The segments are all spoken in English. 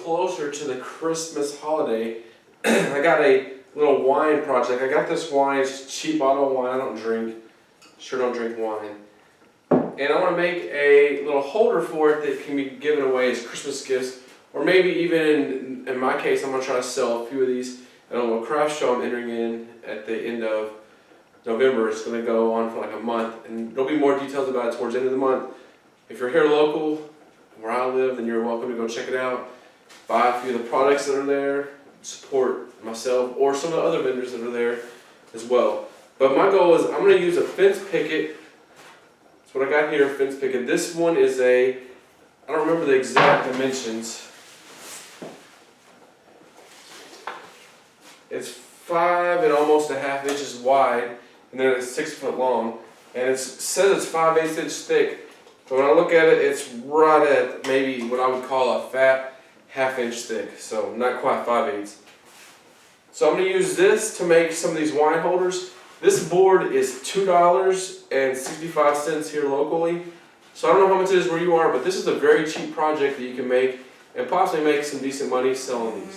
Closer to the Christmas holiday, I got a little wine project. I got this wine, it's cheap bottle of wine. I don't drink, sure don't drink wine. And I want to make a little holder for it that can be given away as Christmas gifts, or maybe even in my case, I'm going to try to sell a few of these at a little craft show I'm entering in at the end of November. It's going to go on for like a month, and there'll be more details about it towards the end of the month. If you're here local, where I live, then you're welcome to go check it out. Buy a few of the products that are there, support myself or some of the other vendors that are there as well. But my goal is I'm going to use a fence picket. That's what I got here, fence picket. This one is I don't remember the exact dimensions. It's 5 and almost a half inches wide, and then it's 6 foot long. And it says it's 5/8 inch thick, but when I look at it, it's right at maybe what I would call a fat half-inch thick, so not quite 5/8. So I'm going to use this to make some of these wine holders. This board is $2.65 here locally. So I don't know how much it is where you are, but this is a very cheap project that you can make and possibly make some decent money selling these.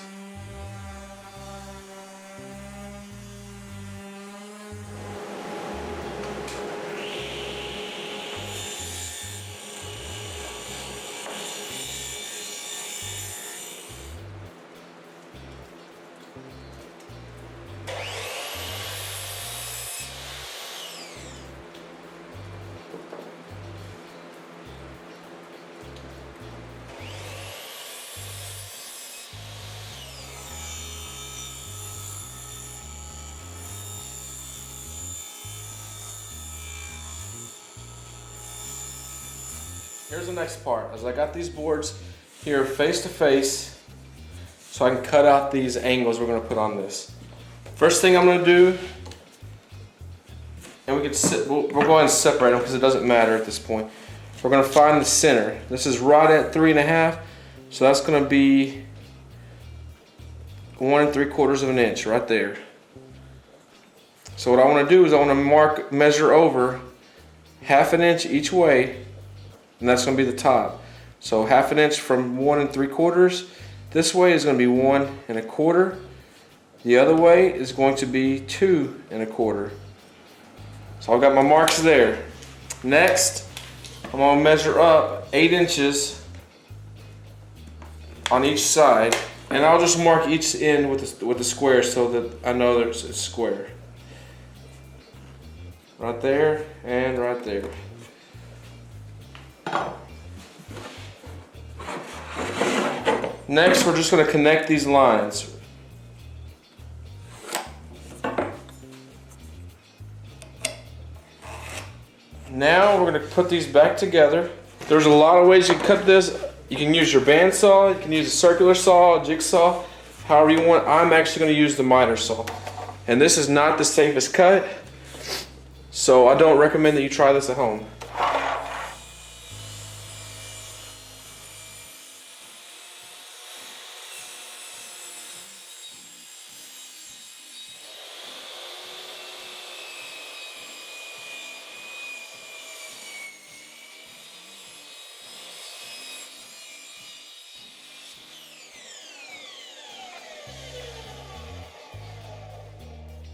Here's the next part. As I got these boards here face to face, so I can cut out these angles we're going to put on this. First thing I'm going to do, and we'll go ahead and separate them because it doesn't matter at this point. We're going to find the center. This is right at 3.5, so that's going to be 1 3/4 of an inch right there. So what I want to do is I want to measure over 1/2 inch each way. And that's going to be the top. So 1/2 inch from 1 3/4. This way is going to be 1 1/4. The other way is going to be 2 1/4. So I've got my marks there. Next, I'm going to measure up 8 inches on each side, and I'll just mark each end with the square so that I know that it's square. Right there and right there. Next, we're just going to connect these lines. Now we're going to put these back together. There's a lot of ways you can cut this. You can use your bandsaw, you can use a circular saw, a jigsaw, however you want. I'm actually going to use the miter saw. And this is not the safest cut, so I don't recommend that you try this at home.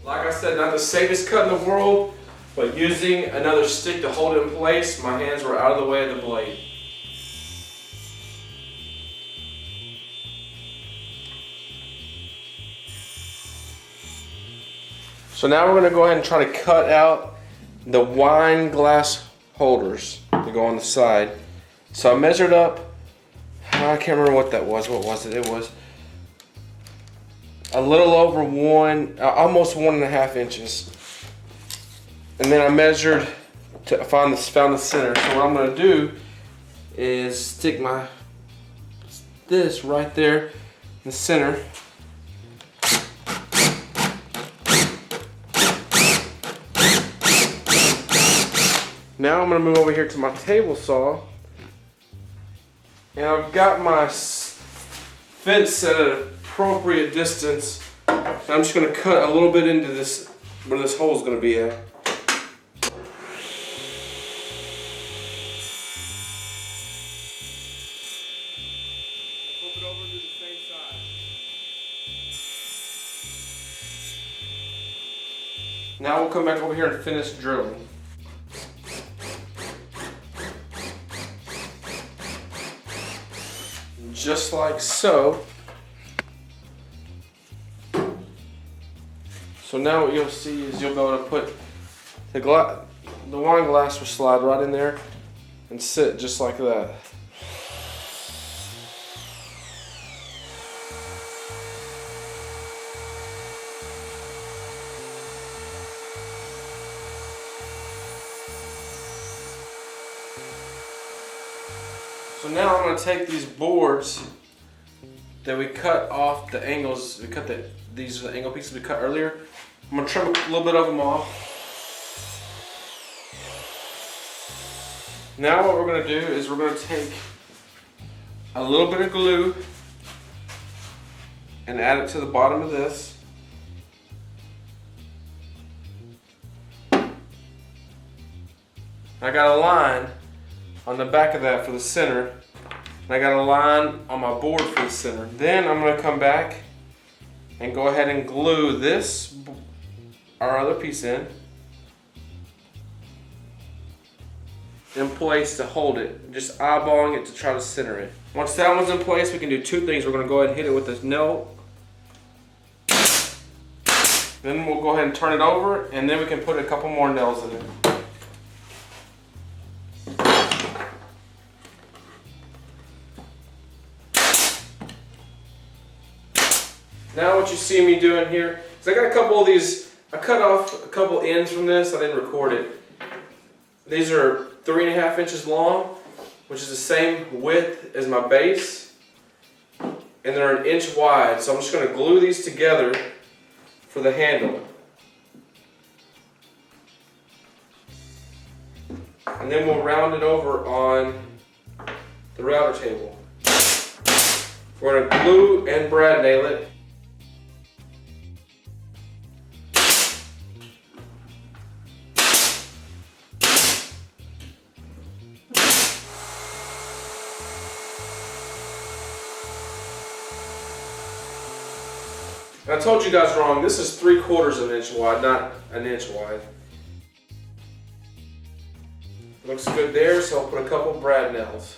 Like I said, not the safest cut in the world, but using another stick to hold it in place, my hands were out of the way of the blade. So now we're going to go ahead and try to cut out the wine glass holders to go on the side. So I measured up, I can't remember what that was. What was it? It was a little over almost 1.5 inches. And then I measured to found the center. So what I'm going to do is stick this right there in the center. Now I'm going to move over here to my table saw. And I've got my fence set at an appropriate distance. I'm just going to cut a little bit into this, where this hole is going to be at. Flip it over and do the same side. Now we'll come back over here and finish drilling. Just like so. So now what you'll see is you'll be able to put the wine glass will slide right in there and sit just like that. So now I'm going to take these boards that we cut off the angles, these are the angle pieces we cut earlier. I'm going to trim a little bit of them off. Now what we're going to do is we're going to take a little bit of glue and add it to the bottom of this. I got a line on the back of that for the center, and I got a line on my board for the center. Then I'm going to come back and go ahead and glue this, our other piece in place to hold it, just eyeballing it to try to center it. Once that one's in place, we can do two things. We're going to go ahead and hit it with this nail. Then we'll go ahead and turn it over, and then we can put a couple more nails in it. Now what you see me doing here is I got a couple of these, I cut off a couple ends from this, I didn't record it. These are 3.5 inches long, which is the same width as my base, and they're 1 inch wide. So I'm just going to glue these together for the handle. And then we'll round it over on the router table. We're going to glue and brad nail it. I told you guys wrong, this is 3/4 of an inch wide, not 1 inch wide. Looks good there, so I'll put a couple brad nails.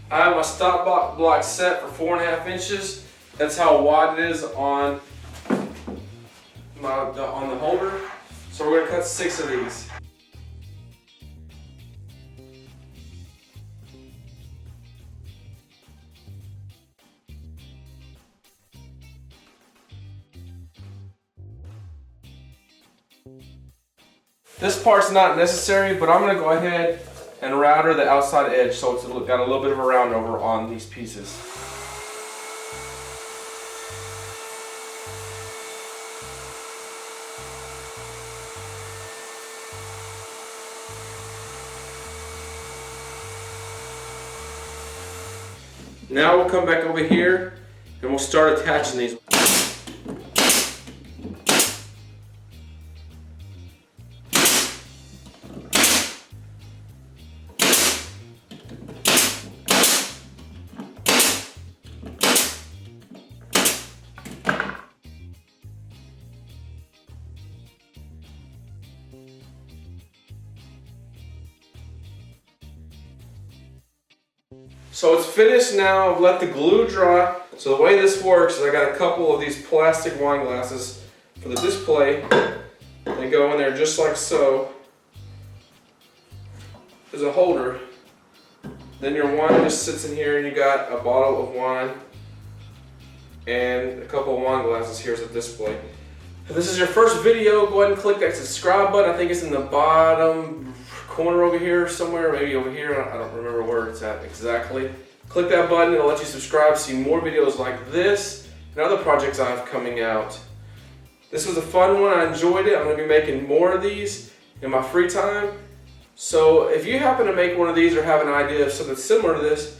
I have my stop block set for 4.5 inches. That's how wide it is on the holder. So we're gonna cut 6 of these. This part's not necessary, but I'm going to go ahead and router the outside edge so it's got a little bit of a round over on these pieces. Now we'll come back over here and we'll start attaching these. So it's finished now. I've let the glue dry. So the way this works is I got a couple of these plastic wine glasses for the display. They go in there just like so. There's a holder. Then your wine just sits in here and you got a bottle of wine and a couple of wine glasses here as a display. If this is your first video, go ahead and click that subscribe button. I think it's in the bottom corner over here somewhere, maybe over here. I don't remember where it's at exactly. Click that button, it'll let you subscribe, see more videos like this and other projects I have coming out. This was a fun one. I enjoyed it. I'm going to be making more of these in my free time. So if you happen to make one of these or have an idea of something similar to this,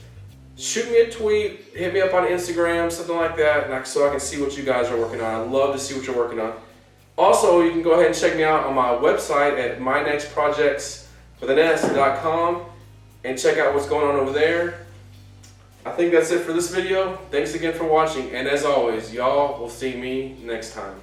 shoot me a tweet, hit me up on Instagram, something like that, and so I can see what you guys are working on. I'd love to see what you're working on. Also, you can go ahead and check me out on my website at mynextprojects.com and check out what's going on over there. I think that's it for this video. Thanks again for watching, and as always, y'all will see me next time.